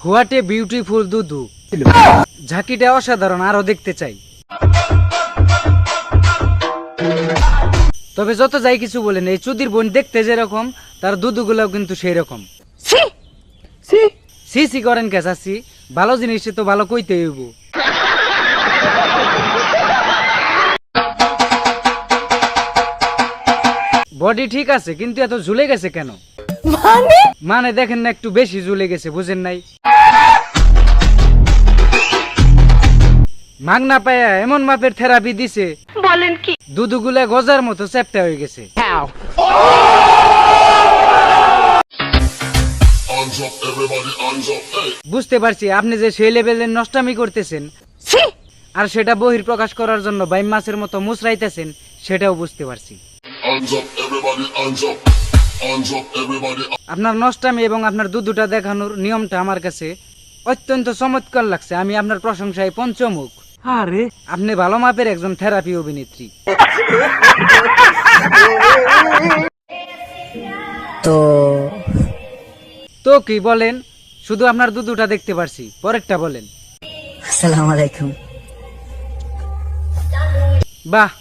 What a beautiful দুদু। ঝাঁকিটা অসাধারণ, আরো দেখতে চাই। তবে যত যাই কিছু বলেন, এই চুদির বোন দেখতে যেরকম তার দুদুগুলাও কিন্তু সেই রকম। সি সি করেন কে চাচি? ভালো জিনিস তো ভালো কইতে হইব। বডি ঠিক আছে, কিন্তু এত ঝুলে গেছে কেন? মানে দেখেন না, একটু বেশি ঝুলে গেছে, বুঝেন নাই? মাগনা পায়া এমন মাপের থেরাপি দিছে, বলেন কি দুদুগুলা গজার মতো চ্যাপ্টা হয়ে গেছে। বুঝতে পারছি আপনি যে সেই লেভেলের নষ্টামি করতেছেন, আর সেটা বহির প্রকাশ করার জন্য বাইম মাছের মতো মুচড়াইতেছেন, সেটাও বুঝতে পারছি। আপনার নষ্টামি এবং আপনার দুধটা দেখানোর নিয়মটা আমার কাছে অত্যন্ত চমৎকার লাগছে। আমি আপনার প্রশংসায় পঞ্চমুখ। আরে আপনি ভালো মাপের একজন থেরাপি অভিনেত্রী। তো কি বলেন? শুধু আপনার দুধটা দেখতে পারছি, পরেরটা বলেন। আসসালামু আলাইকুম। বাহ,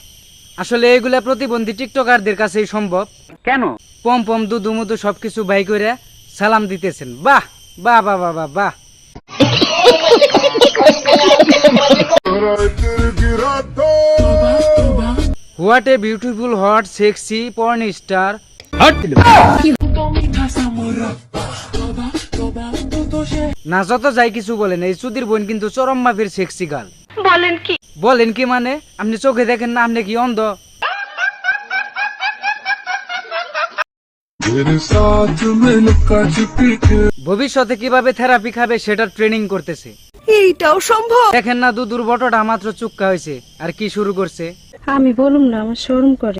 আসলে এগুলা প্রতিবন্ধী টিকটকারদের কাছেই সম্ভব। কেন? পম পম দুধু মুদু সবকিছু বাই করে সালাম দিতেছেন। বাহ বাহ বাহ বাহ বাহ বাহ। What a beautiful hot sexy porn star. না যত যাই কিছু বলেন, এই চুদির বোন কিন্তু চরম মাপের সেক্সি গাল। বলেন কি মানে? আপনি চোখে দেখেন না? আপনি কি অন্ধ? ভবিষ্যতে কিভাবে থেরাপি খাবে সেটার ট্রেনিং করতেছে। এইটাও সম্ভব? দেখেন না দুদুর বটটা মাত্র চুক্কা হয়েছে, আর কি শুরু করছে। আমি বলুম না, আমার শরম করে।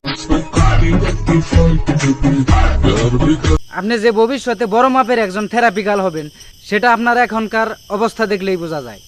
আপনি যে ভবিষ্যতে বড় মাপের একজন থেরাপি গাল হবেন, সেটা আপনার এখনকার অবস্থা দেখলেই বোঝা যায়।